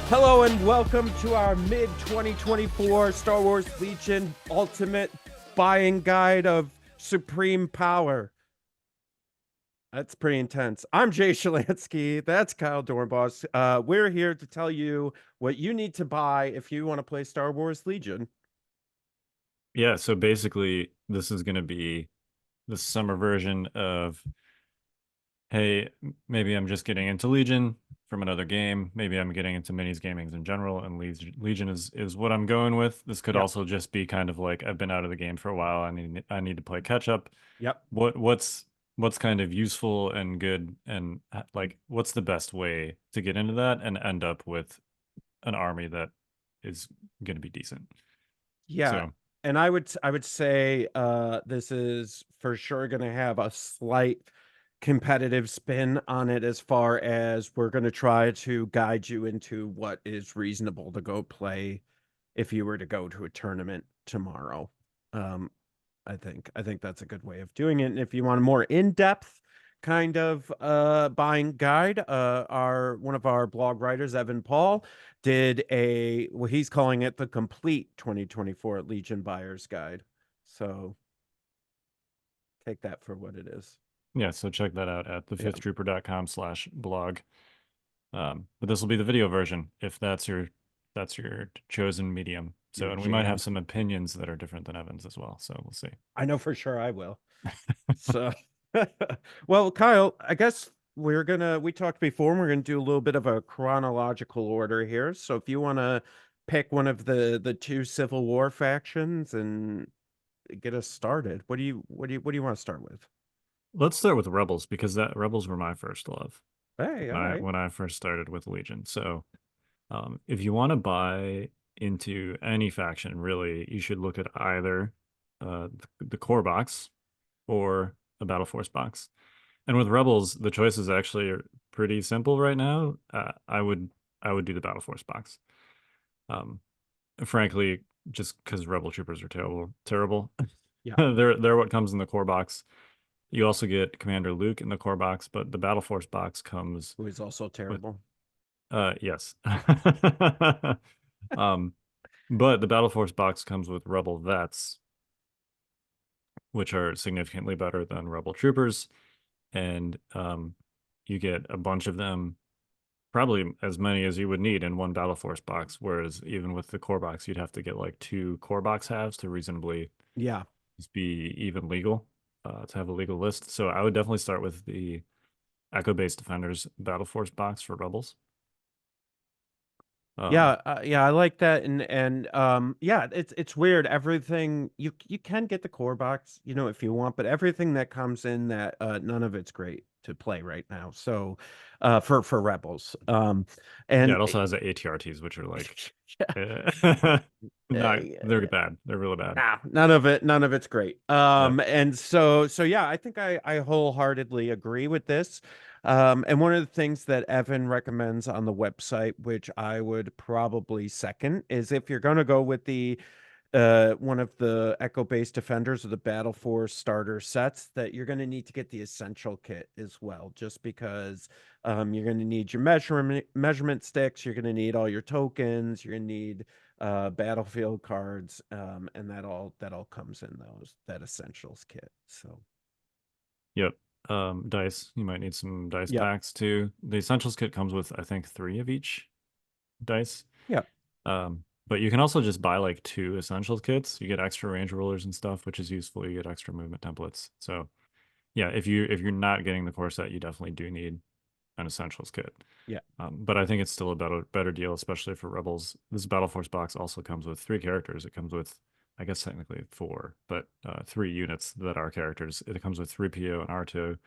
Hello and welcome to our mid 2024 Star Wars Legion Ultimate Buying Guide of Supreme Power. That's pretty intense. I'm Jay Shalansky. That's Kyle Dornbos. We're here to tell you what you need to buy if you want to play Star Wars Legion. Yeah, so basically, this is going to be the summer version of, hey, maybe I'm just getting into Legion from another game. Maybe I'm getting into minis gamings in general, and Legion is what I'm going with. This could Yep. also just be kind of like I've been out of the game for a while. I need to play catch up. Yep. What's kind of useful and good, and like what's the best way to get into that and end up with an army that is going to be decent. Yeah. So And I would say this is for sure going to have a slight competitive spin on it as far as we're going to try to guide you into what is reasonable to go play if you were to go to a tournament tomorrow. Um, I think that's a good way of doing it. And if you want a more in-depth kind of buying guide, our one of our blog writers, Evan Paul, did he's calling it the complete 2024 Legion Buyer's Guide. So take that for what it is. yeah, so check that out at Yeah. thefifthtrooper.com/blog. But this will be the video version if that's your chosen medium. So, Your and we might have jam. some opinions that are different than Evan's as well. So we'll see. I know for sure I will. So, well, Kyle, I guess we talked before, and we're gonna do a little bit of a chronological order here. So if you want to pick one of the two Civil War factions and get us started, what do you want to start with? Let's start with Rebels because that Rebels were my first love Hey, all when I right. when I first started with Legion. So, if you want to buy into any faction, really, you should look at either the core box or a Battle Force box. And with Rebels, the choice is actually pretty simple right now. I would do the Battle Force box. Um, Frankly, just because Rebel Troopers are terrible. Yeah, They're what comes in the core box. You also get Commander Luke in the core box, but the Battle Force box comes who is also with terrible. yes. um, but the Battle Force box comes with Rebel Vets, which are significantly better than Rebel Troopers, and you get a bunch of them, probably as many as you would need in one Battle Force box. Whereas even with the core box, you'd have to get like two core box halves to reasonably Yeah, just be even legal, to have a legal list. So I would definitely start with the Echo Based Defenders Battle Force box for Rebels. Um, yeah, I like that, and yeah, it's weird. Everything you can get the core box, if you want, but everything that comes in that none of it's great to play right now. So, for Rebels, yeah, and it also has the ATRTs, which are like, yeah, not they're uh, bad. They're really bad. nah, none of it's great. Yep. And so yeah, I think I wholeheartedly agree with this. And one of the things that Evan recommends on the website, which I would probably second, is if you're going to go with the one of the Echo based defenders or the Battle Force starter sets, that you're going to need to get the essential kit as well, just because you're going to need your measurement sticks, you're going to need all your tokens, you're going to need battlefield cards, and that all comes in that essentials kit. So Yep. Dice. You might need some dice yep, packs too. The Essentials kit comes with, I think, three of each dice. yep, But you can also just buy like two Essentials kits. You get extra range rulers and stuff, which is useful. You get extra movement templates. So yeah, if you're not getting the core set, you definitely do need an Essentials kit. yeah, But I think it's still a better deal, especially for Rebels. This Battle Force box also comes with three characters. It comes with, I guess technically four, but three units that are characters. It comes with 3PO and R2.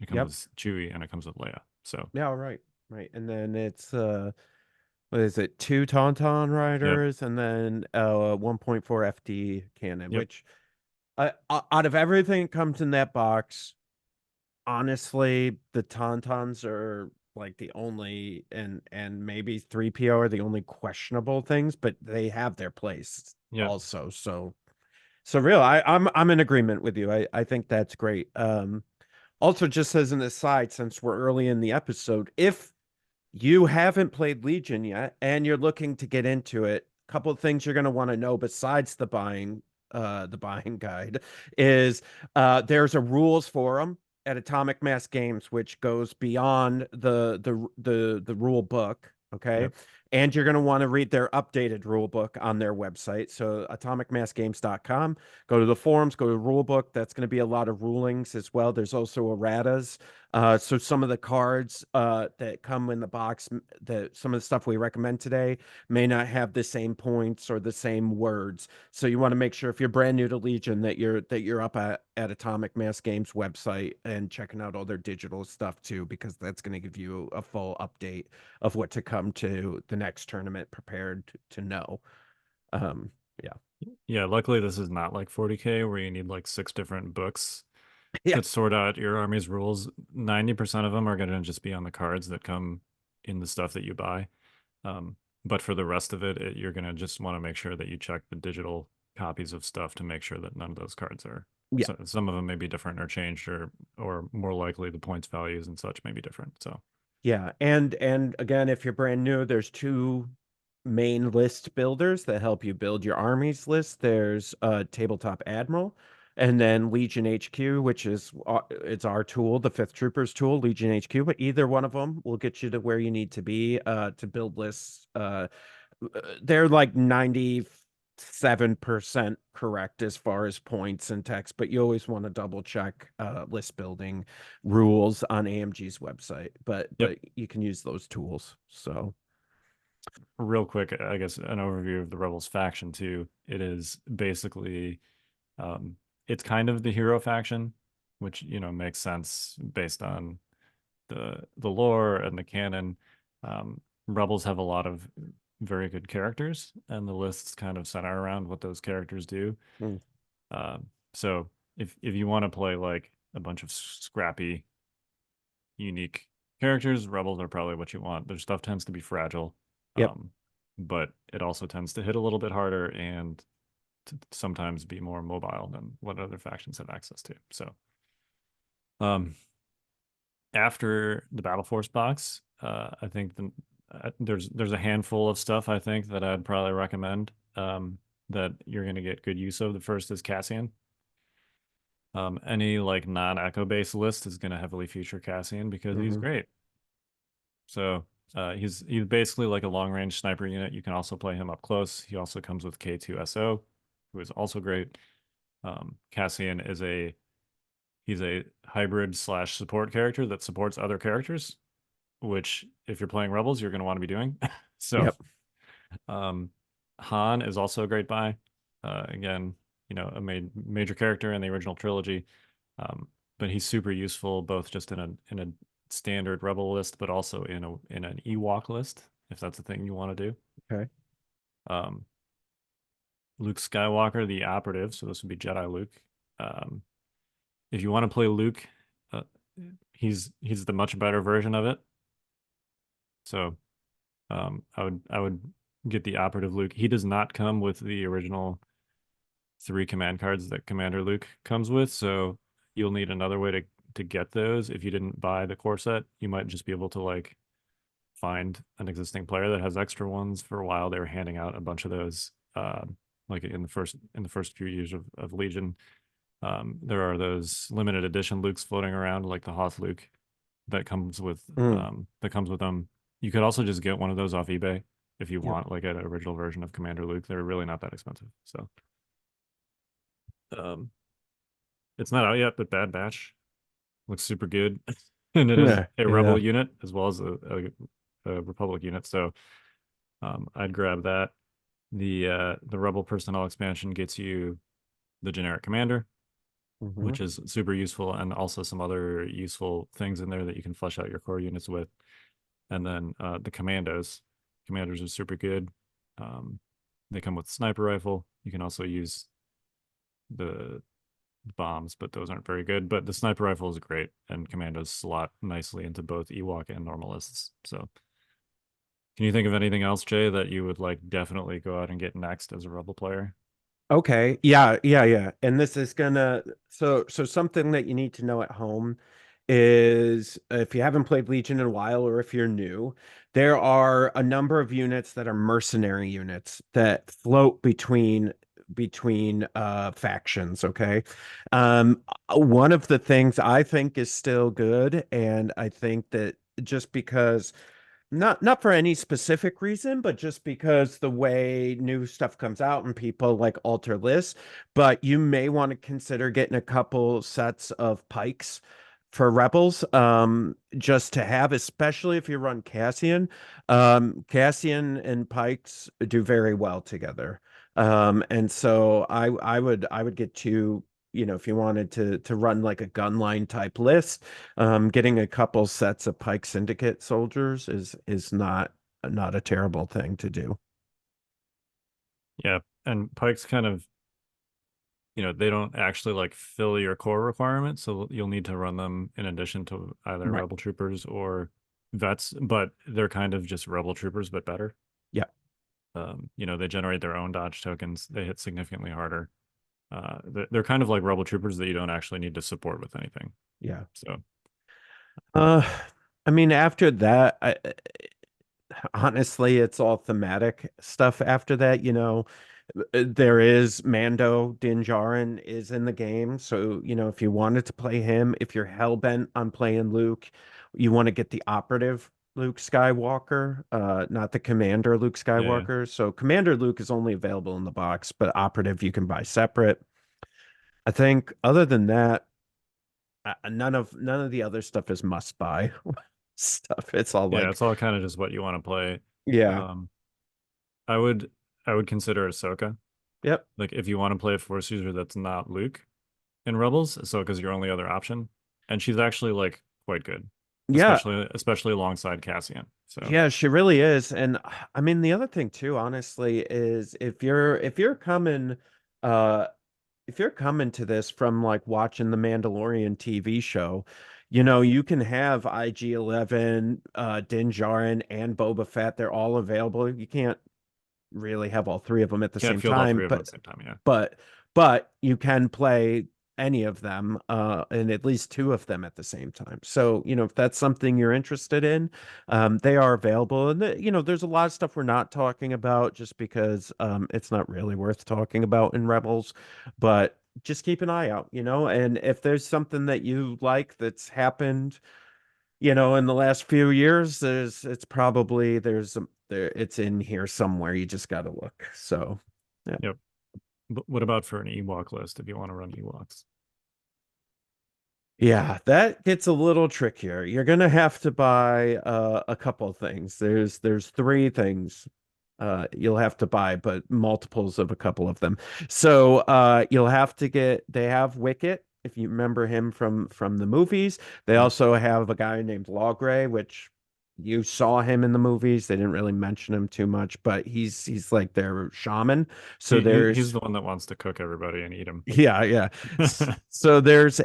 It comes yep, with Chewie and it comes with Leia. So, yeah, right, right. And then it's what is it, two Tauntaun yep, riders and then 1.4 FD cannon, yep, which out of everything that comes in that box, honestly, the Tauntauns are like the only, and maybe 3PO are the only questionable things, but they have their place yep, also. So real, I'm in agreement with you. I think that's great. Also, just as an aside, since we're early in the episode, if You haven't played Legion yet, and you're looking to get into it. A couple of things you're going to want to know besides the buying guide is there's a rules forum at Atomic Mass Games, which goes beyond the rule book. Okay. Yep. And you're going to want to read their updated rule book on their website. So atomicmassgames.com. Go to the forums, go to the rule book. That's going to be a lot of rulings as well. There's also erratas. So some of the cards that come in the box, that some of the stuff we recommend today may not have the same points or the same words. So you want to make sure if you're brand new to Legion that you're up at Atomic Mass Games website and checking out all their digital stuff too, because that's going to give you a full update of what to come to the next tournament prepared to know. Yeah. Yeah, luckily this is not like 40K where you need like six different books Yeah. to sort out your army's rules. 90% of them are going to just be on the cards that come in the stuff that you buy. Um, but for the rest of it, you're going to just want to make sure that you check the digital copies of stuff to make sure that none of those cards are. Yeah. So some of them may be different or changed, or more likely the points values and such may be different. So Yeah, and again, if you're brand new, there's two main list builders that help you build your armies list. There's Tabletop Admiral, and then Legion HQ, which is it's our tool, the Fifth Troopers tool, Legion HQ. But either one of them will get you to where you need to be to build lists. They're like 97% correct as far as points and text, but you always want to double check list building rules on AMG's website. But yep. you can use those tools. So Real quick, I guess an overview of the Rebels faction too. It is basically um, it's kind of the hero faction, which makes sense based on the lore and the canon. Rebels have a lot of very good characters, and the lists kind of center around what those characters do. mm, So if you want to play like a bunch of scrappy, unique characters, Rebels are probably what you want. Their stuff tends to be fragile, yep. um, but it also tends to hit a little bit harder and to sometimes be more mobile than what other factions have access to. So, um, after the Battle Force box, I think there's a handful of stuff I think that I'd probably recommend that you're going to get good use of. The first is Cassian. Any like non-echo based list is going to heavily feature Cassian because he's Hmm. great. So he's basically like a long range sniper unit. You can also play him up close. He also comes with K2SO, who is also great. Cassian is he's a hybrid slash support character that supports other characters, which if you're playing Rebels, you're going to want to be doing. So Yep. um, Han is also a great buy. Again, a major character in the original trilogy, um, but he's super useful both just in a standard Rebel list, but also in an Ewok list if that's a thing you want to do. Okay. Um, Luke Skywalker, the operative, so this would be Jedi Luke. Um, if you want to play Luke, uh, he's the much better version of it. So I would get the operative Luke. He does not come with the original three command cards that Commander Luke comes with, so you'll need another way to get those. If you didn't buy the core set, you might just be able to like find an existing player that has extra ones. For a while, they were handing out a bunch of those, like in the first few years of Legion. There are those limited edition Lukes floating around, like the Hoth Luke that comes with Mm, them. You could also just get one of those off eBay if you yep. want like an original version of Commander Luke. They're really not that expensive. So um, it's not out yet, but Bad Batch looks super good, and it is Yeah. a Rebel Yeah. unit as well as a Republic unit. So I'd grab that. The Rebel personnel expansion gets you the generic commander, Hmm. which is super useful, and also some other useful things in there that you can flesh out your core units with. And then the commandos. Commanders are super good. Um, they come with sniper rifle. You can also use the bombs, but those aren't very good. But the sniper rifle is great, and commandos slot nicely into both Ewok and normalists. So, can you think of anything else, Jay, that you would like definitely go out and get next as a rebel player? Okay. Yeah. Yeah. Yeah. And this is gonna so something that you need to know at home is if you haven't played Legion in a while or if you're new, there are a number of units that are mercenary units that float between factions, okay? One of the things I think is still good, and I think that just because not for any specific reason, but just because the way new stuff comes out and people like alter lists. But you may want to consider getting a couple sets of pikes for rebels, just to have, especially if you run Cassian. Cassian and pikes do very well together. And so I would get two, if you wanted to run like a gunline type list, getting a couple sets of Pike Syndicate soldiers is not a terrible thing to do. Yeah, and pikes kind of, they don't actually like fill your core requirements, so you'll need to run them in addition to either Right. rebel troopers or vets, but they're kind of just rebel troopers, but better. Yeah. They generate their own dodge tokens. They hit significantly harder. They're kind of like rebel troopers that you don't actually need to support with anything. Yeah. So Uh, I mean, after that, honestly, it's all thematic stuff after that, there is Mando Din Djarin is in the game. So, if you wanted to play him, if you're hell bent on playing Luke, you want to get the operative Luke Skywalker, not the commander Luke yeah, yeah, Skywalker. So Commander Luke is only available in the box, but operative you can buy separate. I think other than that, none of the other stuff is must buy stuff. It's all yeah. like, It's all kind of just what you want to play. yeah, Um, I would I would consider Ahsoka. yep, Like if you want to play a Force user that's not Luke in Rebels, Ahsoka's your only other option, and she's actually like quite good, yeah. especially alongside Cassian. So Yeah, she really is. And I mean the other thing too, honestly, is uh if you're coming to this from like watching the Mandalorian TV show, you can have IG-11, Din Djarin, and Boba Fett. They're all available. You can't really have all three of them at the can't same field all time, three of them at but the same time. Yeah, but but you can play any of them, and at least two of them at the same time. So, if that's something you're interested in, they are available. And there's a lot of stuff we're not talking about just because it's not really worth talking about in Rebels, but just keep an eye out, and if there's something that you like that's happened, in the last few years, it's in here somewhere. You just got to look. So, yeah. yep. But what about for an Ewok list if you want to run Ewoks? Yeah, that gets a little trickier. You're gonna have to buy a couple of things. There's three things you'll have to buy, but multiples of a couple of them. So you'll have to they have Wicket, if you remember him from the movies. They Yep. also have a guy named Lawgray, which you saw him in the movies. They didn't really mention him too much, but he's like their shaman. So He's there's the one that wants to cook everybody and eat them. yeah, yeah. So there is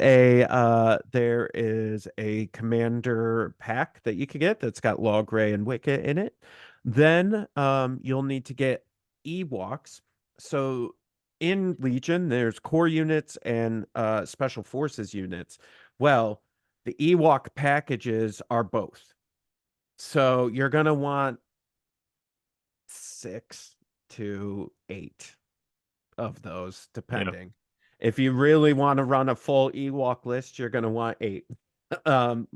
a commander pack that you could get that's got Logray and Wicket in it. Then you'll need to get Ewoks. So in Legion, there's core units and special forces units. Well, the Ewok packages are both. So you're gonna want 6 to 8 of those, Yep. depending. If you really want to run a full Ewok list, you're going to want 8. Um,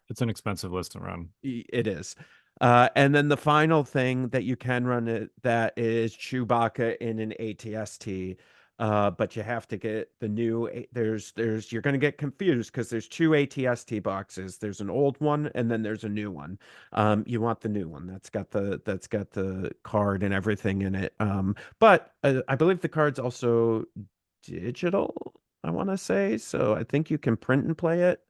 It's an expensive list to run. it is. And then the final thing that you can run that is Chewbacca in an ATST. But you have to get the new. You're going to get confused because there's two ATST boxes. There's an old one and then there's a new one. You want the new one that's got the card and everything in it. But I believe the card's also digital, I want to say. So I think you can print and play it.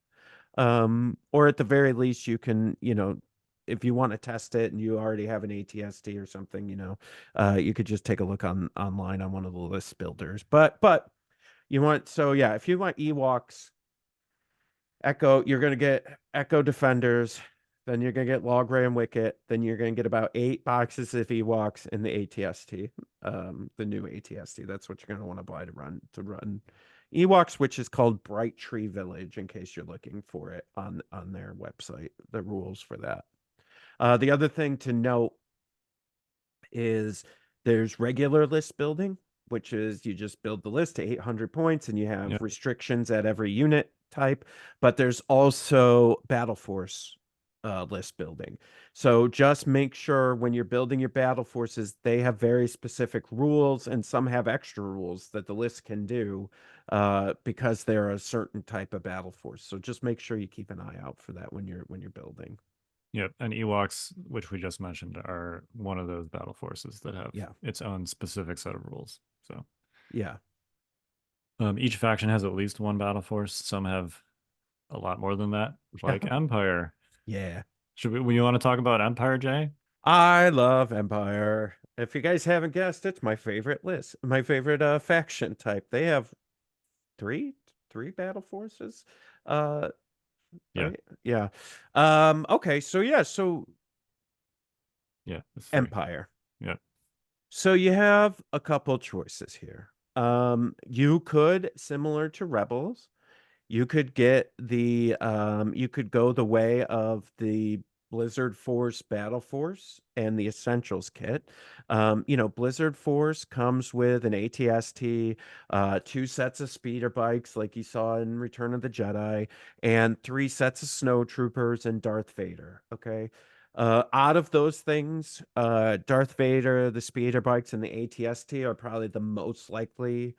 Or at the very least, you can, if you want to test it and you already have an ATST or something, you could just take a look online on one of the list builders. But so yeah, if you want Ewoks, Echo, you're gonna get Echo Defenders, then you're gonna get Logray and Wicket, then you're gonna get about 8 boxes of Ewoks in the ATST, the new ATST. That's what you're gonna want to buy to run Ewoks, which is called Bright Tree Village, in case you're looking for it on their website, the rules for that. The other thing to note is there's regular list building, which is you just build the list to 800 points and you have Yep. restrictions at every unit type. But there's also Battle Force list building. So just make sure when you're building your battle forces, they have very specific rules, and some have extra rules that the list can do because they're a certain type of battle force. So just make sure you keep an eye out for that when you're building. Yep. And Ewoks, which we just mentioned, are one of those battle forces that have Yeah. its own specific set of rules. So Yeah. each faction has at least one battle force. Some have a lot more than that, like Yeah. Empire. Yeah. You want to talk about Empire, Jay? I love Empire. If you guys haven't guessed, it's my favorite list, my favorite faction type. They have three three battle forces. Uh Yeah. right? Yeah. Okay, so yeah, so Yeah. It's three. Empire. Yeah. So you have a couple choices here. You could, similar to Rebels, you could get you could go the way of the Blizzard Force Battle Force and the Essentials kit. Blizzard Force comes with an ATST, two sets of speeder bikes like you saw in Return of the Jedi, and three sets of snow troopers and Darth Vader. Okay. Out of those things, Darth Vader, the speeder bikes, and the ATST are probably the most likely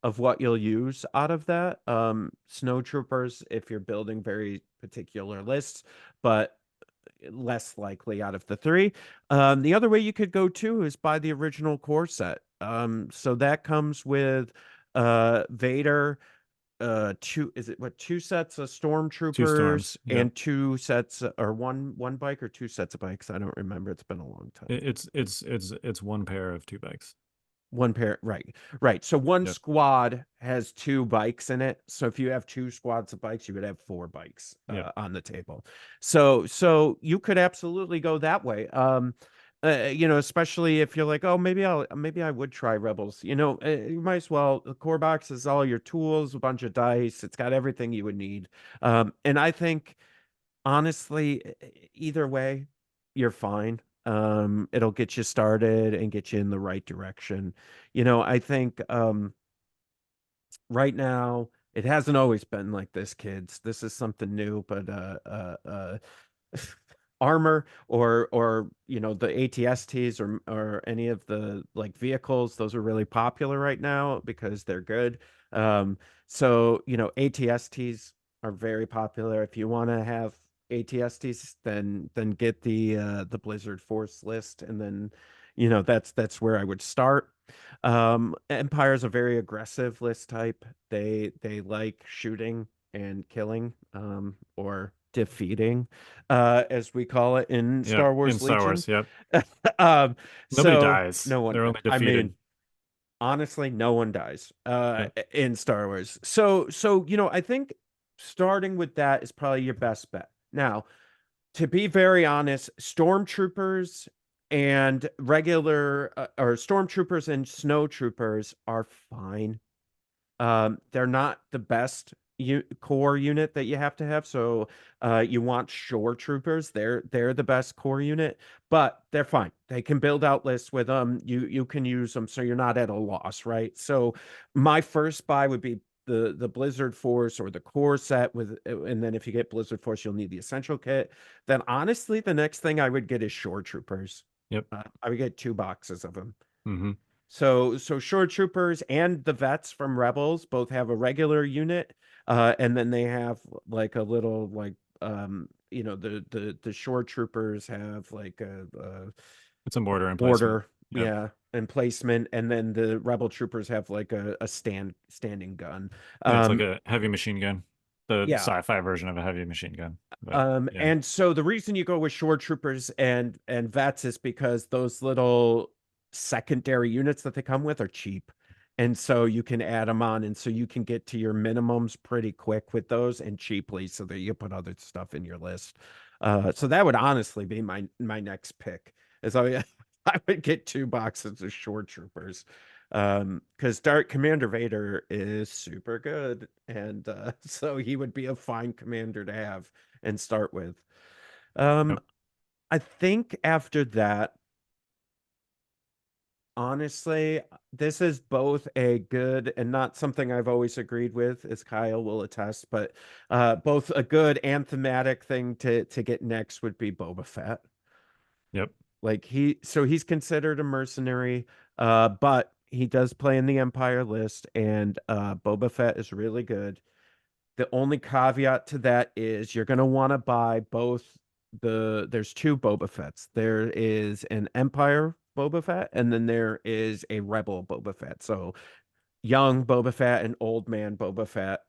of what you'll use out of that. Snow troopers, if you're building very particular lists, but less likely out of the three. The other way you could go too is buy the original core set. So that comes with Vader, two sets of Two stormtroopers storms. Yep. and two sets or one bike or two sets of bikes. I don't remember. It's been a long time. It's one pair of two bikes. One pair, right, right. So one Yep. squad has two bikes in it. So if you have two squads of bikes, you would have four bikes Yep. on the table. So you could absolutely go that way. Especially if you're like, oh, maybe I would try Rebels. You might as well. The core box is all your tools, a bunch of dice. It's got everything you would need. And I think honestly, either way, you're fine. It'll get you started and get you in the right direction. I think right now it hasn't always been like this, kids. This is something new, but armor or the ATSTs or any of the like vehicles, those are really popular right now because they're good. So ATSTs are very popular. If you want to have ATSTs, then get the Blizzard Force list, and then that's where I would start. Empire is a very aggressive list type. They like shooting and killing, or defeating, as we call it in Yep. Star In Wars Star Legion. Wars. Yep. Um, Nobody so dies. no one, They're only I defeated. mean, honestly, no one dies Yep. in Star Wars. So I think starting with that is probably your best bet. Now, to be very honest, stormtroopers and regular or stormtroopers and snow troopers are fine. They're not the best core unit that you have to have. So you want shore troopers. They're the best core unit, but they're fine. They can build out lists with them. You can use them, so you're not at a loss, right? So my first buy would be the Blizzard Force or the core set with, and then if you get Blizzard Force, you'll need the essential kit. Then honestly, the next thing I would get is shore troopers. Yep. I would get two boxes of them. Mm-hmm. So shore troopers and the vets from Rebels both have a regular unit, and then they have like a little like the shore troopers have like It's a mortar emplacement. mortar, Yep. yeah, emplacement, and then the rebel troopers have like a standing gun. Yeah, it's like Um, a heavy machine gun, the yeah, sci-fi version of a heavy machine gun. But yeah, And so the reason you go with shore troopers and vets is because those little secondary units that they come with are cheap. And so you can add them on, and so you can get to your minimums pretty quick with those and cheaply, so that you put other stuff in your list. So that would honestly be my next pick. Is I I would get two boxes of shore troopers. Because Dark Commander Vader is super good, and so he would be a fine commander to have and start with. Um, Yep. I think after that, honestly, this is both a good and not something I've always agreed with, as Kyle will attest, but both a good and thematic thing to get next would be Boba Fett. Yep. Like he's considered a mercenary, but he does play in the Empire list, and Boba Fett is really good. The only caveat to that is you're gonna want to buy both there's two Boba Fetts. There is an Empire Boba Fett, and then there is a Rebel Boba Fett. So young Boba Fett and old man Boba Fett.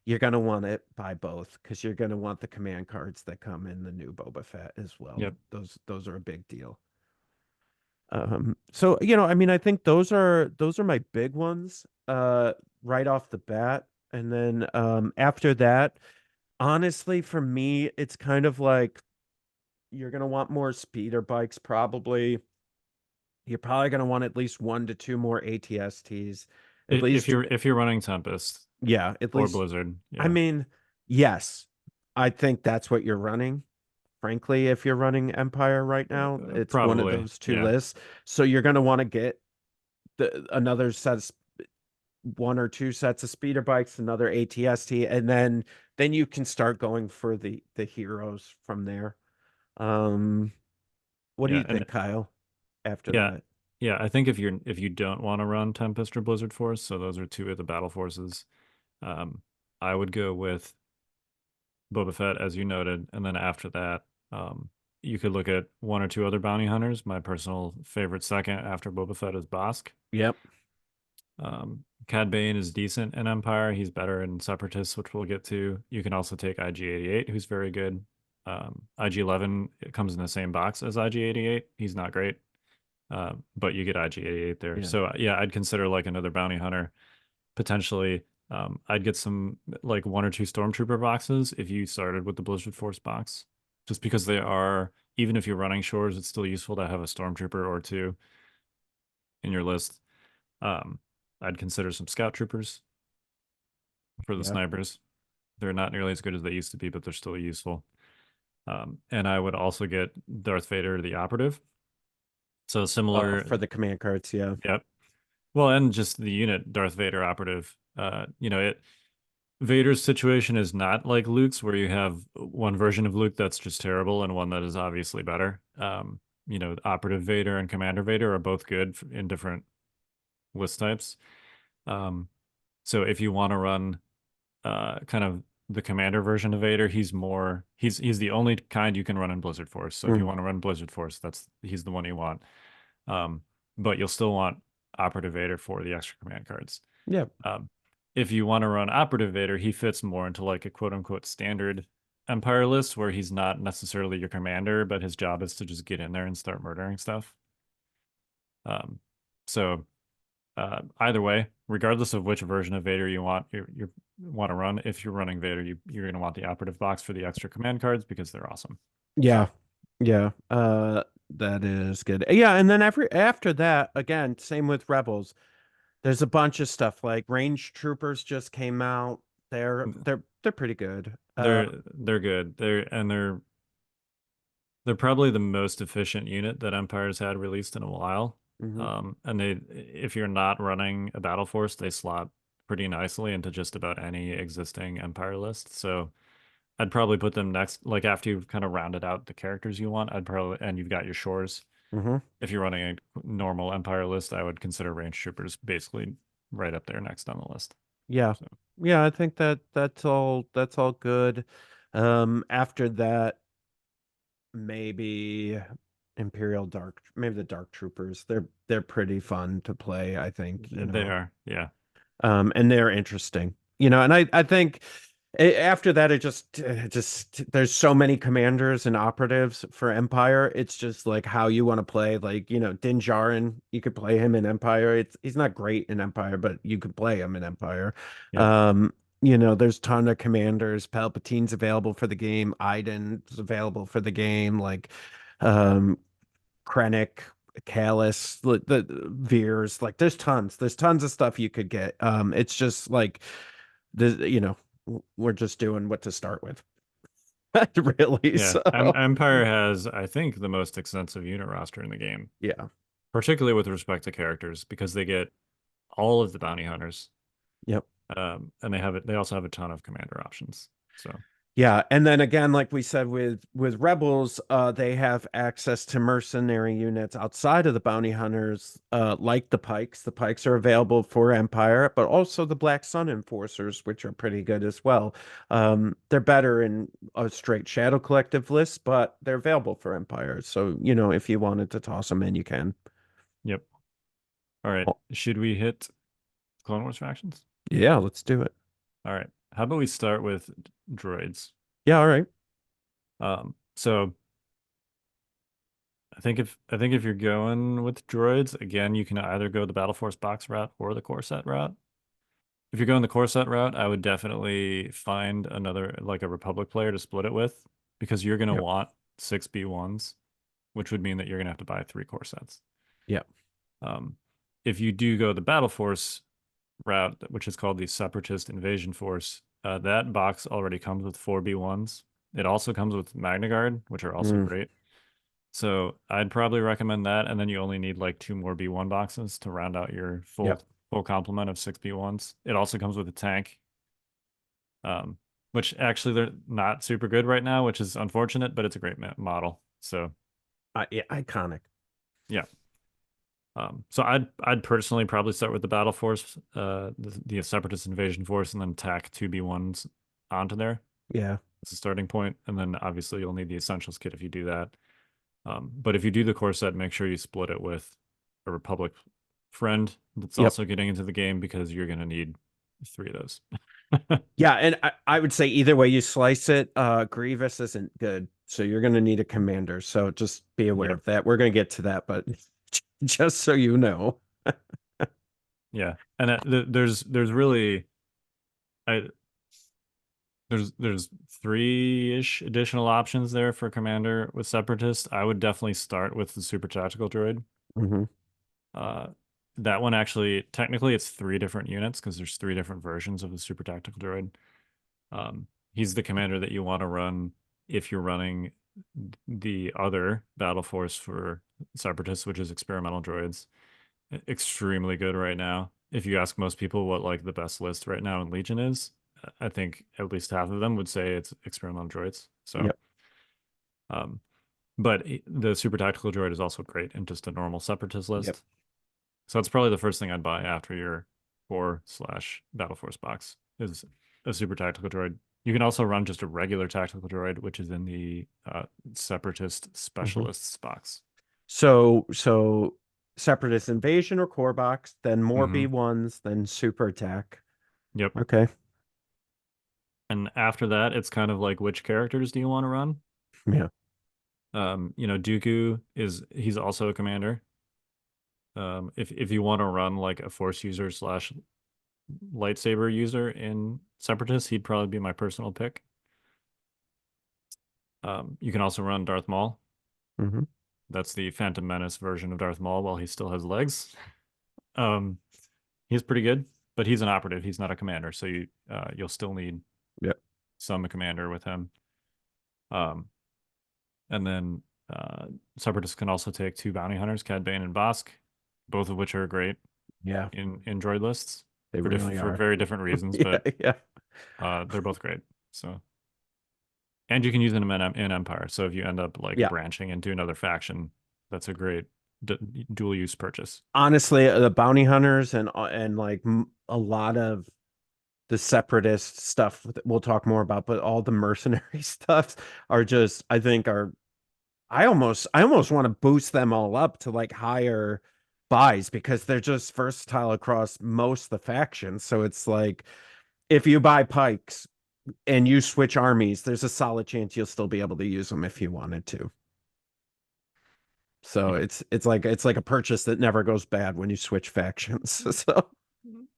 You're gonna want to buy both because you're gonna want the command cards that come in the new Boba Fett as well. Yep. Those are a big deal. So I mean, I think those are my big ones, right off the bat. And then after that, honestly, for me, it's kind of like you're gonna want more speeder bikes, probably. You're probably gonna want at least one to two more ATSTs. At If least, you're running Tempest yeah, at or least Blizzard, I yeah. mean, yes, I think that's what you're running. Frankly, if you're running Empire right now, it's one of Probably, those two yeah. lists. So you're gonna want to get another set of one or two sets of speeder bikes, another ATST, and then you can start going for the heroes from there. Um, what do Yeah, you and think, Kyle? After yeah, that, yeah. I think if you don't want to run Tempest or Blizzard Force, so those are two of the battle forces, um, I would go with Boba Fett, as you noted, and then after that, you could look at one or two other bounty hunters. My personal favorite second after Boba Fett is Bosk. yep, Cad Bane is decent in Empire. He's better in Separatists, which we'll get to. You can also take IG-88, who's very good. IG-11 it comes in the same box as IG-88. He's not great, but you get IG-88 there. yeah, So yeah, I'd consider like another bounty hunter potentially. I'd get some like one or two Stormtrooper boxes if you started with the Blizzard Force box, just because they are, even if you're running Shores, it's still useful to have a Stormtrooper or two in your list. Um, I'd consider some Scout Troopers for the yep. snipers. They're not nearly as good as they used to be, but they're still useful. And I would also get Darth Vader, the operative. So similar, For the command cards, yeah. yep. Well, and just the unit Darth Vader operative. Vader's situation is not like Luke's, where you have one version of Luke that's just terrible and one that is obviously better. Operative Vader and Commander Vader are both good in different list types. Um, so if you want to run kind of the commander version of Vader, he's the only kind you can run in Blizzard Force. So if you Mm, want to run Blizzard Force, he's the one you want. Um, but you'll still want Operative Vader for the extra command cards. yeah, Um, if you want to run Operative Vader, he fits more into like a quote unquote standard Empire list where he's not necessarily your commander, but his job is to just get in there and start murdering stuff. Um, so either way, regardless of which version of Vader you want to run, if you're running Vader, you're going to want the operative box for the extra command cards because they're awesome. yeah, yeah. That is good. Yeah, and then after that, again, same with Rebels. There's a bunch of stuff like range troopers just came out. They're pretty good. They're good. They're probably the most efficient unit that Empire's had released in a while. Mhm. And if you're not running a battle force, they slot pretty nicely into just about any existing Empire list. So I'd probably put them next, like after you've kind of rounded out the characters you want, and you've got your shores. Mhm. If you're running a normal Empire list, I would consider range troopers basically right up there next on the list. Yeah. So Yeah, I think that's all good. After that, maybe maybe the Dark Troopers. They're pretty fun to play, I think. they are, yeah. And they're interesting. And I think after that it just there's so many commanders and operatives for Empire. It's just like how you want to play. Like, Din Djarin, you could play him in Empire. He's not great in Empire, but you could play him in Empire. Yep. Um, there's ton of commanders. Palpatine's available for the game. Iden's available for the game. Like, um, Krennic. Callus, the Veers, like there's tons of stuff you could get. It's just like we're just doing what to start with. Really. Yeah, So Empire has, I think, the most extensive unit roster in the game, yeah. particularly with respect to characters, because they get all of the bounty hunters, Yep. and they also have a ton of commander options. So, Yeah, and then again, like we said with rebels, they have access to mercenary units outside of the bounty hunters, like the pikes. The pikes are available for Empire, but also the Black Sun enforcers, which are pretty good as well. They're better in a straight Shadow Collective list, but they're available for Empire. So, if you wanted to toss them in, you can. yep. All right. Oh, Should we hit Clone Wars factions? yeah, let's do it. All right. How about we start with droids? Yeah, all right. So I think if you're going with droids, again, you can either go the Battle Force box route or the core set route. If you're going the core set route, I would definitely find another like a Republic player to split it with because you're gonna Yep. want six B1s, which would mean that you're gonna have to buy three core sets. Yep. Um, if you do go the Battle Force route, which is called the Separatist Invasion Force, that box already comes with four B1s. It also comes with Magna Guard, which are also Mm, great. So I'd probably recommend that, and then you only need like two more B1 boxes to round out your full yep. full complement of six B1s. It also comes with a tank, um, which actually they're not super good right now, which is unfortunate, but it's a great model. So Yeah, iconic. yeah. So I'd personally probably start with the Battle Force, the Separatist Invasion Force, and then tack two B1s onto there Yeah. as a starting point, and then obviously you'll need the Essentials kit if you do that. But if you do the core set, make sure you split it with a Republic friend that's Yep. also getting into the game because you're going to need three of those. Yeah, and I would say either way you slice it, Grievous isn't good. So you're going to need a commander. So just be aware Yep. of that. We're going to get to that, but just so you know. Yeah. And there's really I there's three-ish additional options there for commander with Separatist. I would definitely start with the super tactical droid. Hmm. Uh, that one actually technically it's three different units because there's three different versions of the super tactical droid. He's the commander that you want to run if you're running the other battle force for Separatists, which is experimental droids. Extremely good right now. If you ask most people what like the best list right now in Legion is, I think at least half of them would say it's experimental droids. So, Yep. um, but the super tactical droid is also great in just a normal Separatist Yep. list. So that's probably the first thing I'd buy after your core slash battle force box is a super tactical droid. You can also run just a regular tactical droid, which is in the separatist Hmm. specialists box. So Separatist invasion or core box, then more Hmm. B1s, then super attack. Yep. Okay. And after that, it's kind of like which characters do you want to run? Yeah. Dooku he's also a commander. If you want to run like a force user slash lightsaber user in Separatist, he'd probably be my personal pick. You can also run Darth Maul. Hmm. That's the Phantom Menace version of Darth Maul while he still has legs. Um, he's pretty good, but he's an operative. He's not a commander, so you'll still need Yep. some commander with him. Um, and then Separatists can also take two bounty hunters, Cad Bane and Bosk, both of which are great Yeah, in droid lists they for really for are. very different reasons, Yeah, but yeah. they're both great. So and you can use them in Empire. So if you end up like Yeah. branching into another faction, that's a great dual use purchase. Honestly, the bounty hunters and like a lot of the separatist stuff that we'll talk more about, but all the mercenary stuffs are just, I think are I almost want to boost them all up to like higher buys because they're just versatile across most of the factions. So it's like if you buy pikes and you switch armies, there's a solid chance you'll still be able to use them if you wanted to. So Yeah. it's like a purchase that never goes bad when you switch factions. So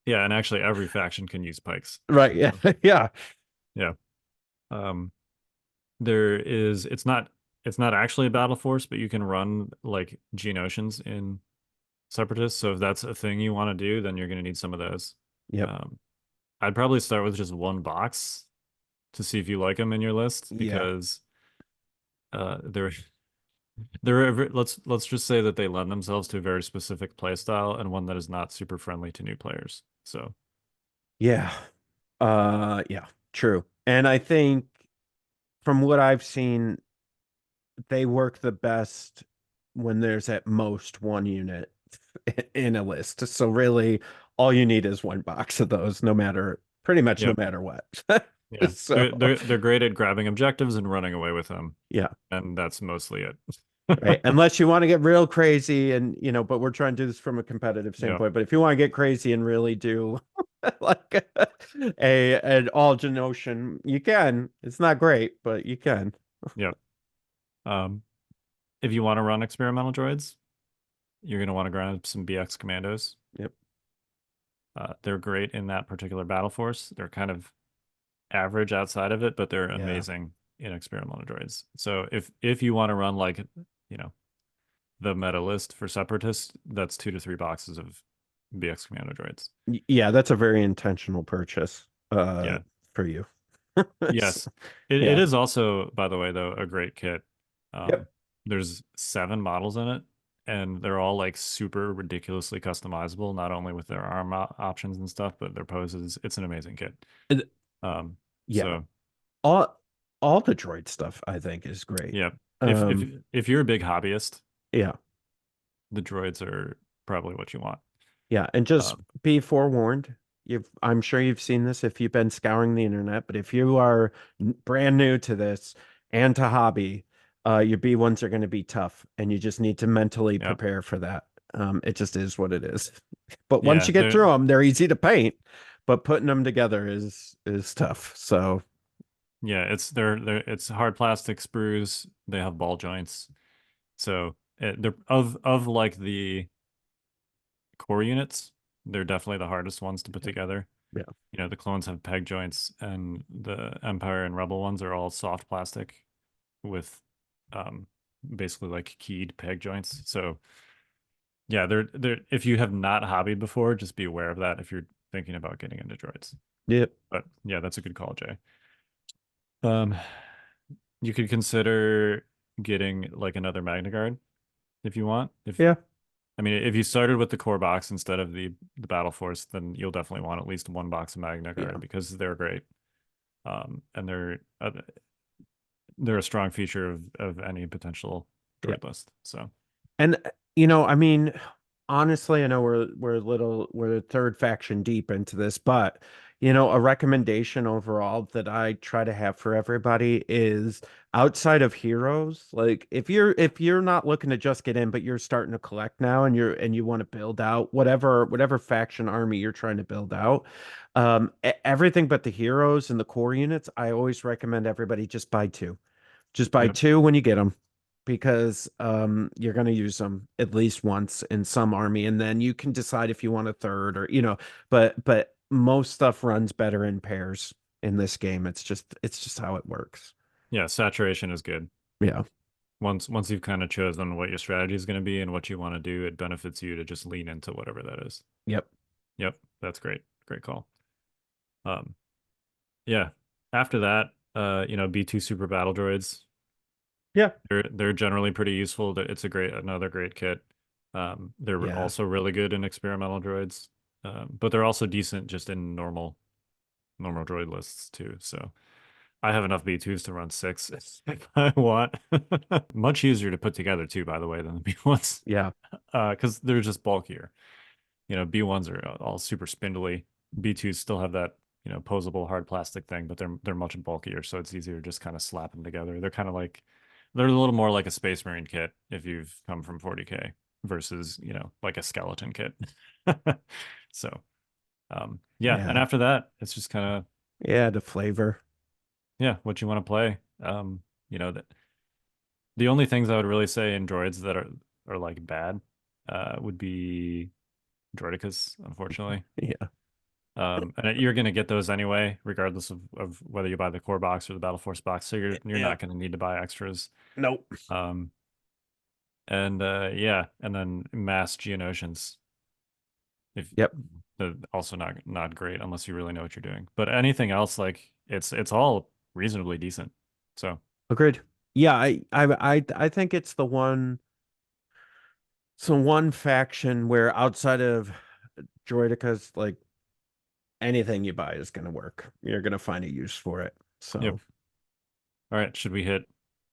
Yeah, and actually every faction can use pikes. right, yeah, So, yeah. yeah. Um, there is it's not it's not actually a battle force, but you can run like Geonosians in Separatists. So if that's a thing you want to do, then you're going to need some of those. Yep. Um, I'd probably start with just one box to see if you like them in your list Yeah. because they're let's just say that they lend themselves to a very specific play style and one that is not super friendly to new players. So, Yeah. Yeah, true. And I think from what I've seen, they work the best when there's at most one unit in a list. So really all you need is one box of those, no matter pretty much no yep. matter what. Yeah. So They're great at grabbing objectives and running away with them. yeah. And that's mostly it. Right. Unless you want to get real crazy and but we're trying to do this from a competitive Yeah. standpoint. But if you want to get crazy and really do like a an all Genotion, you can. It's not great, but you can. Yep. Um, if you want to run experimental droids, you're going to want to grab some BX commandos. Yep. They're great in that particular battle force. They're kind of average outside of it, but they're Yeah. amazing in experimental droids. So if you want to run like, you know, the meta list for separatists, that's 2 to 3 boxes of BX commando droids. Yeah, that's a very intentional purchase Yeah. for you. Yes. It Yeah. is also, by the way, though, a great kit. Yep. Um, there's 7 models in it, and they're all like super ridiculously customizable, not only with their arm options and stuff, but their poses. It's an amazing kit. And- Um, Yeah. so All all the droid stuff I think is great. yeah, if if Um if you're a big hobbyist, yeah. the droids are probably what you want. Yeah, and just Um, be forewarned. I'm sure you've seen this if you've been scouring the internet, but if you are brand new to this and to hobby, your B1s are going to be tough, and you just need to mentally yeah, prepare for that. It just is what it is. But once yeah, you get through them, they're easy to paint, but putting them together is tough. So it's hard plastic sprues. They have ball joints, so they're of like the core units. They're definitely the hardest ones to put yeah, together. yeah, You know, the clones have peg joints, and the Empire and Rebel ones are all soft plastic with um basically like keyed peg joints. So yeah, they're if you have not hobbied before, just be aware of that if you're thinking about getting into droids. yep, But yeah, that's a good call, Jay. Um, you could consider getting like another Magna Guard if you want. If yeah, I mean, if you started with the core box instead of the Battle Force, then you'll definitely want at least one box of Magna yeah, Guard because they're great. And they're a strong feature of any potential yeah. droid list. So And I mean, honestly, I know we're a third faction deep into this, but a recommendation overall that I try to have for everybody is outside of heroes, like if you're not looking to just get in, but you're starting to collect now and you want to build out whatever faction army you're trying to build out, everything but the heroes and the core units, I always recommend everybody just buy two. Just buy yep, two when you get them because you're going to use them at least once in some army and then you can decide if you want a third or but most stuff runs better in pairs in this game. It's just how it works. yeah, saturation is good. Yeah. Once you've kind of chosen what your strategy is going to be and what you want to do, it benefits you to just lean into whatever that is. Yep. Yep, that's great. Great call. Um, yeah. After that, B2 super battle droids. Yeah. They're generally pretty useful. It's another great kit. They're Yeah. also really good in experimental droids, but they're also decent just in normal droid lists too. So I have enough B2s to run 6 if I want. Much easier to put together too, by the way, than the B1s, Yeah. because they're just bulkier. B1s are all super spindly. B2s still have that posable hard plastic thing, but they're much bulkier, so it's easier to just kind of slap them together. They're a little more like a Space Marine kit if you've come from 40K versus like a skeleton kit. So yeah, and Yeah. after that, it's just kind of Yeah, the flavor. yeah, what you want to play. That the only things I would really say in droids that are like bad would be Droidicas, unfortunately. Yeah. And you're going to get those anyway, regardless of whether you buy the core box or the Battle Force box. So you're Yeah. not going to need to buy extras. Nope. Um, and yeah, and then mass Geonosians. If Yep. also not great unless you really know what you're doing. But anything else, like it's all reasonably decent. So Agreed. Yeah, I think it's the one. So one faction where outside of Droidekas, like anything you buy is going to work. You're going to find a use for it. yep. So All right, should we hit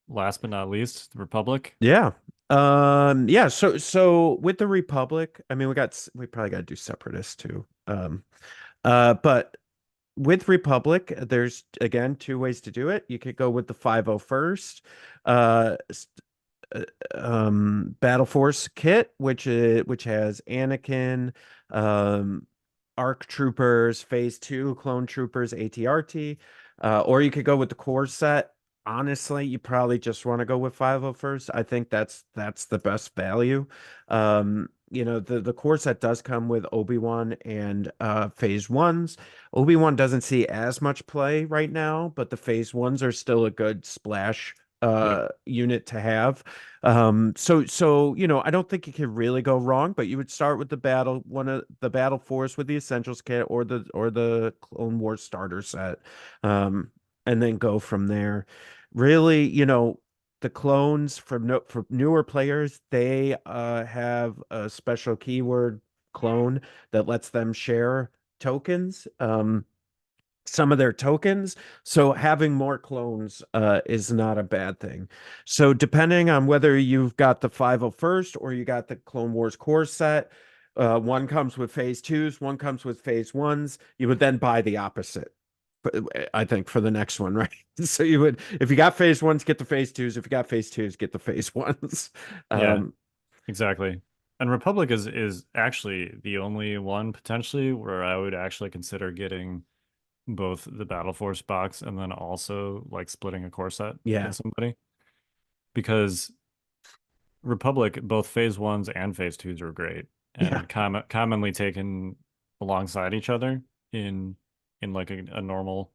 last but not least the Republic? yeah. Yeah, so with the Republic, I mean we probably got to do Separatists too. But with Republic, there's again two ways to do it. You could go with the 501st. Uh uh, Battle Force kit, which has Anakin, ARC Troopers, Phase 2 Clone Troopers, ATRT, or you could go with the core set. Honestly, you probably just want to go with 501st. I think that's the best value. The core set does come with Obi-Wan and Phase 1s. Obi-Wan doesn't see as much play right now, but the Phase 1s are still a good splash Yep. unit to have. I don't think you can really go wrong, but you would start with one of the battle force with the essentials kit or the Clone Wars starter set, um, and then go from there. Really, the clones for newer players, they have a special keyword clone that lets them share tokens. Some of their tokens. So having more clones is not a bad thing. So depending on whether you've got the 501st or you got the Clone Wars core set, one comes with phase twos, one comes with phase ones. You would then buy the opposite. I think for the next one, right? So you would, if you got phase ones, get the phase twos. If you got phase twos, get the phase ones. Yeah, Um, exactly. And Republic is actually the only one potentially where I would actually consider getting both the Battle Force box and then also like splitting a core set yeah, with somebody because Republic, both phase ones and phase twos are great yeah, and commonly taken alongside each other in like a normal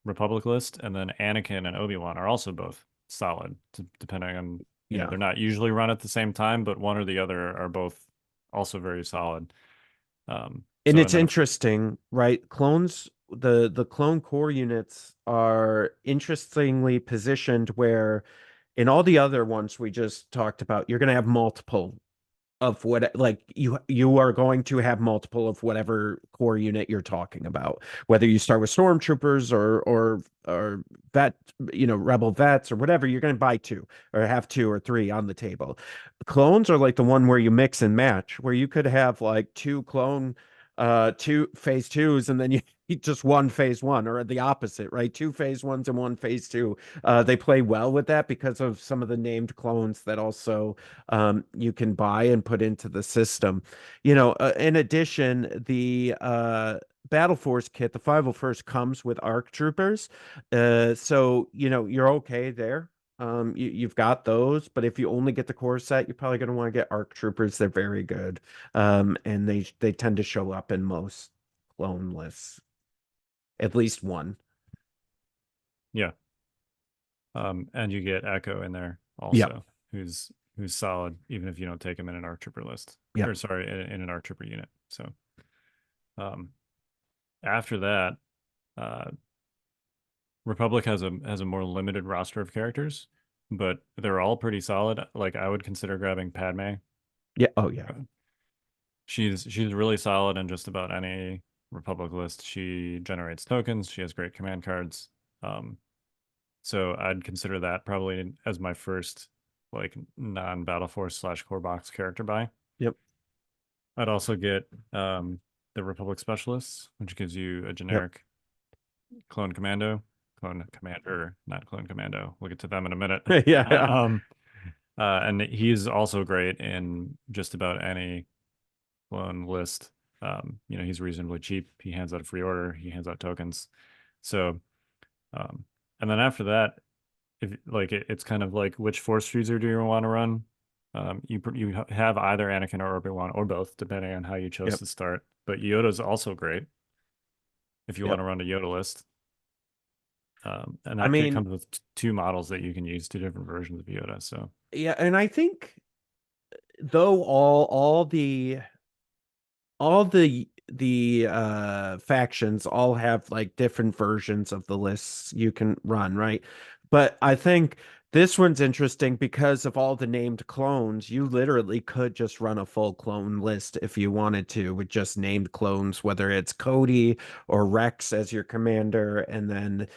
Republic list. And then Anakin and Obi-Wan are also both solid, depending on, yeah. they're not usually run at the same time, but one or the other are both also very solid. And And it's then interesting, right? The clone core units are interestingly positioned where in all the other ones we just talked about, you're going to have multiple of what, like, you are going to have multiple of whatever core unit you're talking about, whether you start with stormtroopers or vet, rebel vets or whatever. You're going to buy two or have two or three on the table. Clones are like the one where you mix and match, where you could have like two phase twos, and then you just one phase one, or the opposite, right? Two phase ones and one phase two. They play well with that because of some of the named clones that also you can buy and put into the system. In addition, the Battle Force kit, the 501st, comes with ARC Troopers. So, you're okay there. You've got those, but if you only get the core set, you're probably going to want to get ARC Troopers. They're very good. And they tend to show up in most clone lists, at least one. yeah, and you get Echo in there Yep. also, who's solid, even if you don't take him in an ARC Trooper list, or Yep. sorry, in an ARC Trooper unit. So um, after that, uh, Republic has a more limited roster of characters, but they're all pretty solid. Like I would consider grabbing Padme. Yeah. Oh, yeah. Uh, she's really solid in just about any Republic list. She generates tokens. She has great command cards. Um, so I'd consider that probably as my first like non-Battle Force slash core box character buy. Yep. I'd also get the Republic Specialists, which gives you a Yep. generic clone commando, clone commander, not clone commando. We'll get to them in a minute. Yeah. um, and he's also great in just about any clone list. He's reasonably cheap. He hands out a free order. He hands out tokens. So, um, and then after that, if like it's kind of like which force user do you want to run? You have either Anakin or Obi-Wan or both, depending on how you chose Yep. to start. But Yoda's also great. if you want Yep. to run a Yoda list. And I that kit mean, comes with two models that you can use, two different versions of Yoda. So yeah, and I think though all the factions all have like different versions of the lists you can run, right? But I think this one's interesting because of all the named clones. You literally could just run a full clone list if you wanted to with just named clones, whether it's Cody or Rex as your commander, and then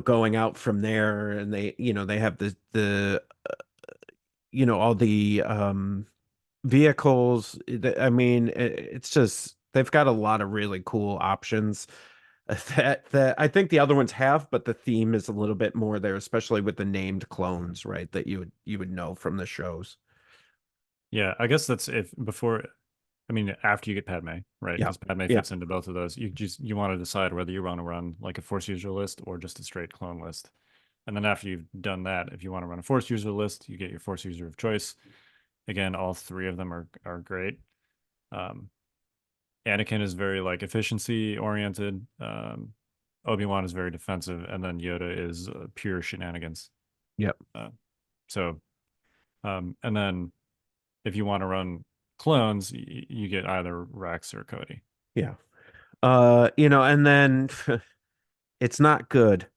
going out from there. And they have all the vehicles. I mean, it's just they've got a lot of really cool options that I think the other ones have, but the theme is a little bit more there, especially with the named clones, right? That you would know from the shows. yeah, I guess that's if before. I mean, after you get Padme, right? Yeah, Because Padme yeah, fits into both of those. You want to decide whether you want to run like a Force user list or just a straight clone list. And then after you've done that, if you want to run a Force user list, you get your Force user of choice. Again, all three of them are great. Um, Anakin is very like efficiency oriented. Obi-Wan is very defensive, and then Yoda is pure shenanigans. yep, Uh, so, and then if you want to run clones, you get either Rex or Cody. yeah. And then it's not good,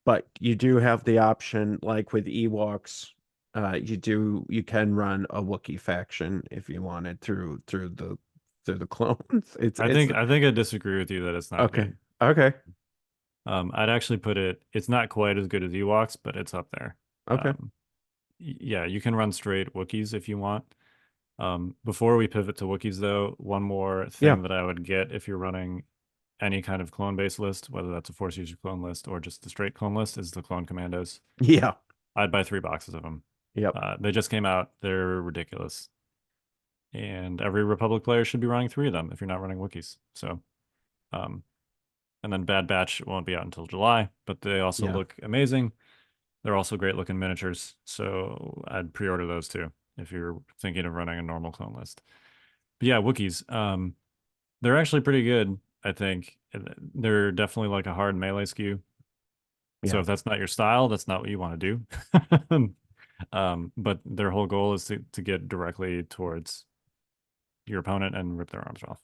but you do have the option, like with Ewoks. You can run a Wookiee faction if you wanted through the clones. It's I think I disagree with you that it's not okay. good. Okay. I'd actually put it. It's not quite as good as Ewoks, but it's up there. Okay. Yeah, you can run straight Wookiees if you want. Before we pivot to Wookiees, though, one more Yeah. thing that I would get if you're running any kind of clone-based list, whether that's a Force user clone list or just the straight clone list, is the clone commandos. Yeah. I'd buy 3 boxes of them. Yep. They just came out. They're ridiculous. And every Republic player should be running 3 of them if you're not running Wookiees. So, um, and then Bad Batch won't be out until July, but they also Yeah. look amazing. They're also great looking miniatures. So I'd pre-order those too if you're thinking of running a normal clone list. But yeah, Wookiees. They're actually pretty good, I think. They're definitely like a hard melee skew. So Yeah. if that's not your style, that's not what you want to do. But their whole goal is to get directly towards your opponent and rip their arms off.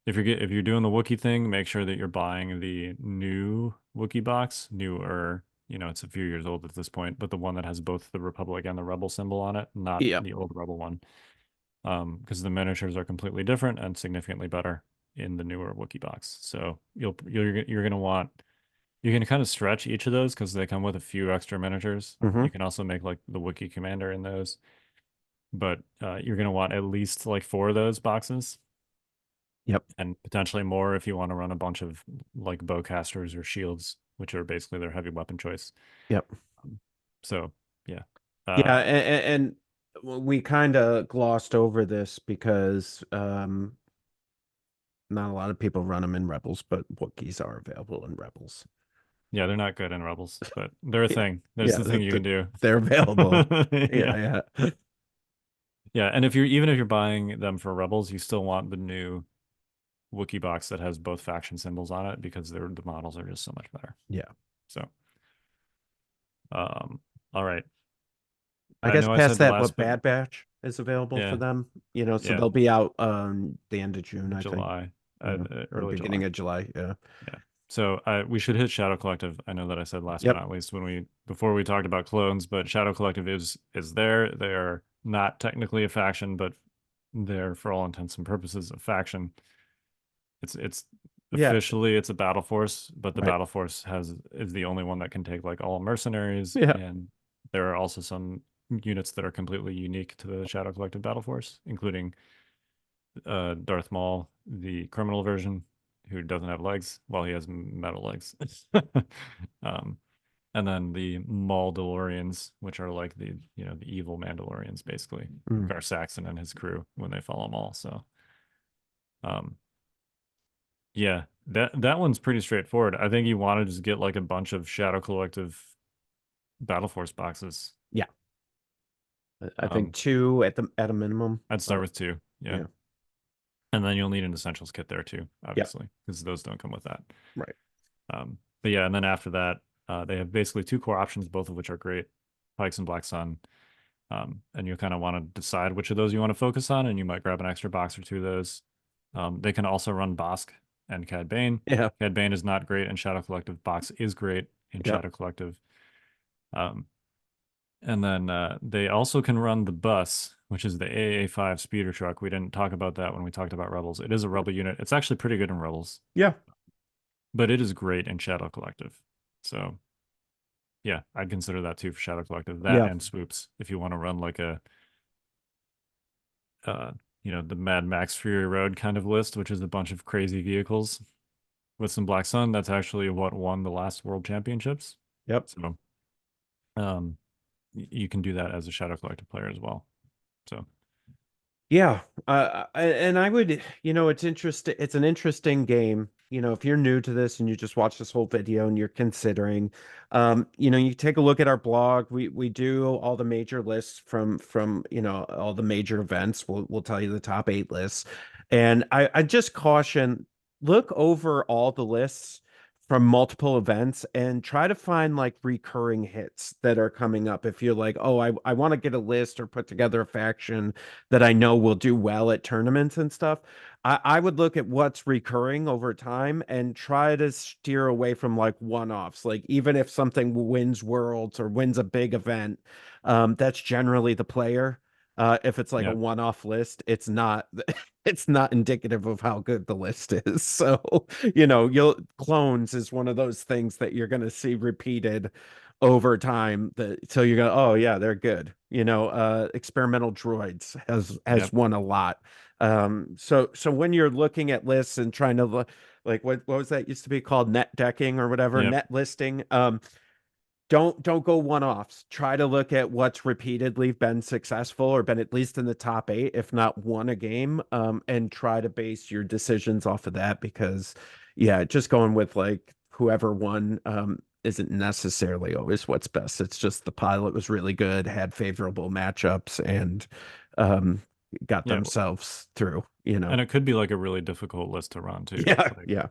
If you're doing the Wookiee thing, make sure that you're buying the new Wookiee box, newer. It's a few years old at this point, but the one that has both the Republic and the Rebel symbol on it, not Yep. the old Rebel one. Because the miniatures are completely different and significantly better in the newer Wookiee box. So you're gonna want you can kind of stretch each of those because they come with a few extra miniatures. Hmm. You can also make like the Wookiee commander in those, but you're gonna want at least like 4 of those boxes Yep. and potentially more if you want to run a bunch of like bowcasters or shields, which are basically their heavy weapon choice. Yep. Um, So yeah, Yeah. uh, And we kind of glossed over this because not a lot of people run them in Rebels, but Wookiees are available in Rebels. yeah, they're not good in Rebels, but they're a Yeah. thing. There's Yeah. the thing you can do. They're available. Yeah. Yeah. Yeah. Yeah, and if you're buying them for Rebels, you still want the new Wookiee box that has both faction symbols on it because the models are just so much better. Yeah. So, um, all right. I I guess know I past said the that, last, what but Bad Batch is available for yeah, them, so yeah, they'll be out the end of June, I think. July, Yeah. Or early beginning July. of July. Yeah. Yeah. So we should hit Shadow Collective. I know that I said last but Yep. not least when we before we talked about clones, but Shadow Collective is there. They are not technically a faction, but they're for all intents and purposes a faction. It's Yeah. officially it's a battle force, but the Right. battle force is the only one that can take like all mercenaries, Yeah. and there are also some units that are completely unique to the Shadow Collective battle force, including Darth Maul, the criminal version, who doesn't have legs, while he has metal legs. um, and then the Mandalorians, which are like the evil Mandalorians, basically Mm. Gar Saxon and his crew when they follow Maul. So um, yeah, that one's pretty straightforward. I think you want to just get like a bunch of Shadow Collective Battle Force boxes. Yeah. I think Um, two at a minimum. I'd start with 2. Yeah. Yeah. And then you'll need an essentials kit there too, Yeah. obviously, because those don't come with that. Right. But yeah, and then after that, they have basically two core options, both of which are great, Pikes and Black Sun. And you kind of want to decide which of those you want to focus on, and you might grab an extra box or two of those. They can also run Bosk and Cad Bane. Yeah. Cad Bane is not great in Shadow Collective. Box is great in Yeah. Shadow Collective. Um, and then they also can run the bus, which is the AA5 speeder truck. We didn't talk about that when we talked about Rebels. It is a Rebel unit. It's actually pretty good in Rebels, Yeah. but it is great in Shadow Collective. So yeah, I'd consider that too for Shadow Collective. That Yeah. and Swoops if you want to run like a uh, the Mad Max Fury Road kind of list, which is a bunch of crazy vehicles with some Black Sun. That's actually what won the last World Championships. Yep. So um, you can do that as a Shadow Collective player as well. So Yeah. And I would, it's interesting. It's an interesting game. If you're new to this and you just watch this whole video and you're considering, you take a look at our blog. We do all the major lists from, all the major events. We'll tell you the top 8 lists. And I just caution, look over all the lists from multiple events and try to find like recurring hits that are coming up. If you're like, oh, I want to get a list or put together a faction that I know will do well at tournaments and stuff, I would look at what's recurring over time and try to steer away from like one-offs. Like even if something wins worlds or wins a big event, that's generally the player. If it's like a yeah, one-off list, it's not it's not indicative of how good the list is. So, you'll clones is one of those things that you're gonna see repeated over time that so you go, oh yeah, they're good. Experimental droids has yep, won a lot. So when you're looking at lists and trying to look like what was that used to be called, net decking or whatever, yep, net listing, don't go one-offs. Try to look at what's repeatedly been successful or been at least in the top 8, if not won a game, and try to base your decisions off of that because yeah, just going with like whoever won isn't necessarily always what's best. It's just the pilot was really good, had favorable matchups, and um got yeah. themselves through, And it could be like a really difficult list to run too. Yeah, Like, yeah.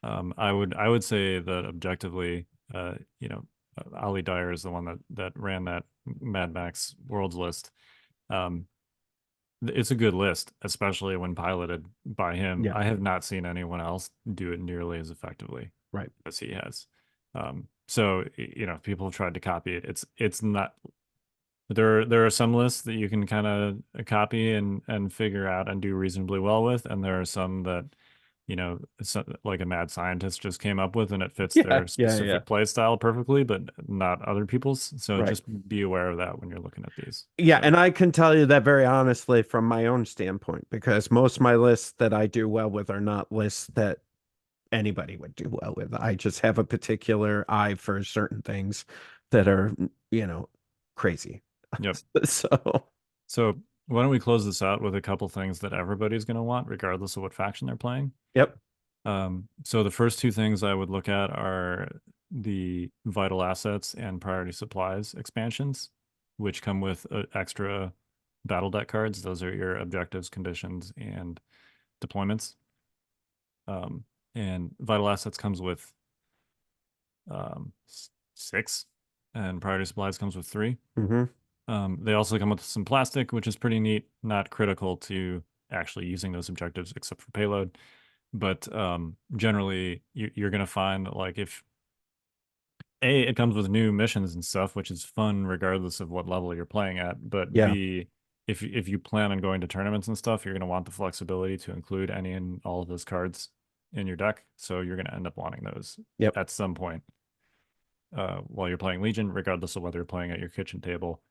I would say that objectively, Ali Dyer is the one that ran that Mad Max Worlds list. Um, it's a good list, especially when piloted by him. Yeah, I have not seen anyone else do it nearly as effectively right. as he has. So people have tried to copy it. It's not. There are some lists that you can kind of copy and figure out and do reasonably well with, and there are some that like a mad scientist just came up with, and it fits Yeah, their yeah, yeah. specific play style perfectly, but not other people's. So Right. just be aware of that when you're looking at these. Yeah, So and I can tell you that very honestly from my own standpoint, because most of my lists that I do well with are not lists that anybody would do well with. I just have a particular eye for certain things that are, you know, crazy. yep. So, So why don't we close this out with a couple things that everybody's going to want, regardless of what faction they're playing? yep. So the first two things I would look at are the vital assets and priority supplies expansions, which come with extra battle deck cards. Those are your objectives, conditions, and deployments. Um, and vital assets comes with 6, and priority supplies comes with 3. Hmm. They also come with some plastic, which is pretty neat, not critical to actually using those objectives except for payload. But generally, you're going to find that, like, if A, it comes with new missions and stuff, which is fun regardless of what level you're playing at. But Yeah. B, if you plan on going to tournaments and stuff, you're going to want the flexibility to include any and all of those cards in your deck. So you're going to end up wanting those Yep. at some point while you're playing Legion, regardless of whether you're playing at your kitchen table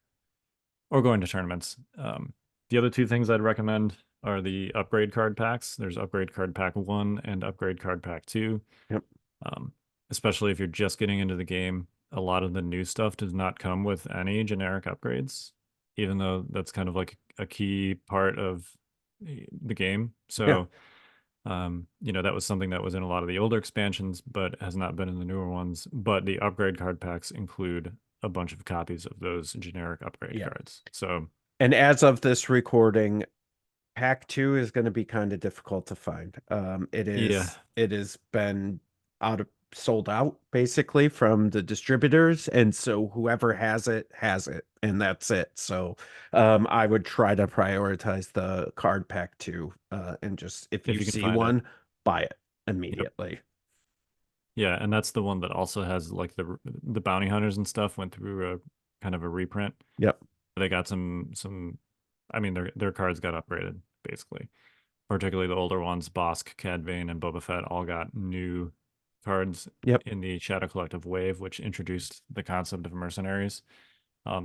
or going to tournaments. The other two things I'd recommend are the upgrade card packs. There's upgrade card pack 1 and upgrade card pack 2. Yep. Um, Especially if you're just getting into the game, a lot of the new stuff does not come with any generic upgrades, even though that's kind of like a key part of the game. Yeah. So, that was something that was in a lot of the older expansions, but has not been in the newer ones. But the upgrade card packs include a bunch of copies of those generic upgrade Yeah. cards. So, And as of this recording, Pack 2 is gonna be kinda difficult to find. Yeah. It has been out of sold out basically from the distributors, and so whoever has it, and that's it. So, I would try to prioritize the card pack 2, and just if If you you can see find it. one, buy it Yep. immediately. Yeah, and that's the one that also has like the bounty hunters and stuff went through a kind of a reprint. Yep, They got some I mean their cards got upgraded basically. Particularly the older ones, Bosk, Cad Bane, and Boba Fett all got new cards yep, in the Shadow Collective wave, which introduced the concept of mercenaries.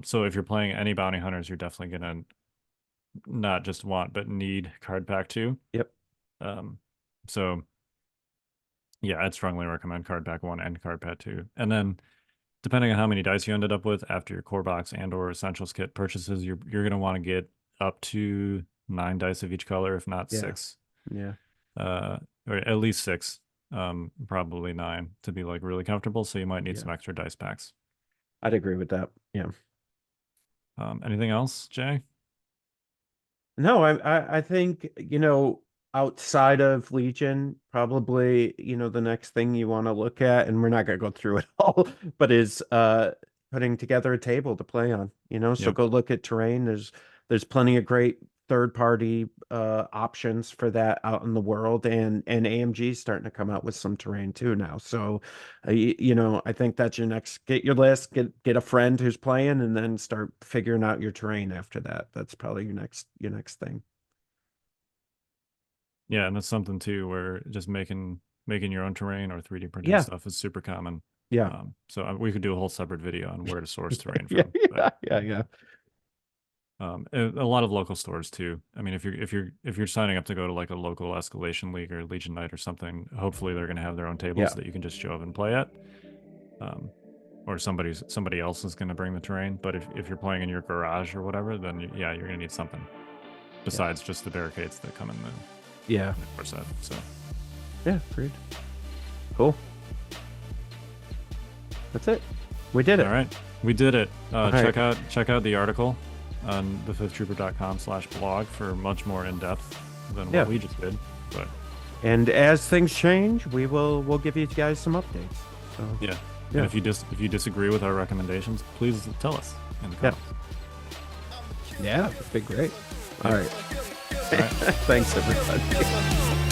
So if you're playing any bounty hunters, you're definitely gonna not just want but need card pack 2. yep, Um, so yeah, I'd strongly recommend card pack 1 and card pack 2. And then depending on how many dice you ended up with after your core box and or essentials kit purchases, you're gonna want to get up to 9 dice of each color, if not yeah, 6. yeah, uh, or at least 6, probably 9 to be like really comfortable. So you might need yeah. some extra dice packs. I'd agree with that. Yeah. Anything else, Jay? No, I think, outside of Legion, probably, the next thing you want to look at, and we're not gonna go through it all, but is putting together a table to play on, so Yep. go look at terrain. There's plenty of great third party options for that out in the world, and AMG's starting to come out with some terrain too now. So I think that's your next, get your list, get a friend who's playing, and then start figuring out your terrain after that. That's probably your next thing. Yeah, and that's something too where just making your own terrain or 3D printing Yeah, stuff is super common. yeah. So we could do a whole separate video on where to source terrain Yeah, from, but yeah, yeah, yeah. a lot of local stores too. I mean, if you're signing up to go to like a local escalation league or Legion Night or something, hopefully they're going to have their own tables Yeah, that you can just show up and play at. Um, or somebody else is going to bring the terrain. But if you're playing in your garage or whatever, then yeah, you're going to need something yeah, besides just the barricades that come in yeah, the core set. So yeah, great. Cool. That's it. We did all it. right, we did it. All right. Check out the article on thefifthtrooper.com/blog for much more in depth than Yeah. what we just did. But And as things change, we'll give you guys some updates. So yeah, yeah. and if you disagree with our recommendations, please tell us in the Yeah. comments. Yeah, that'd be great. All right. All right. Thanks everybody.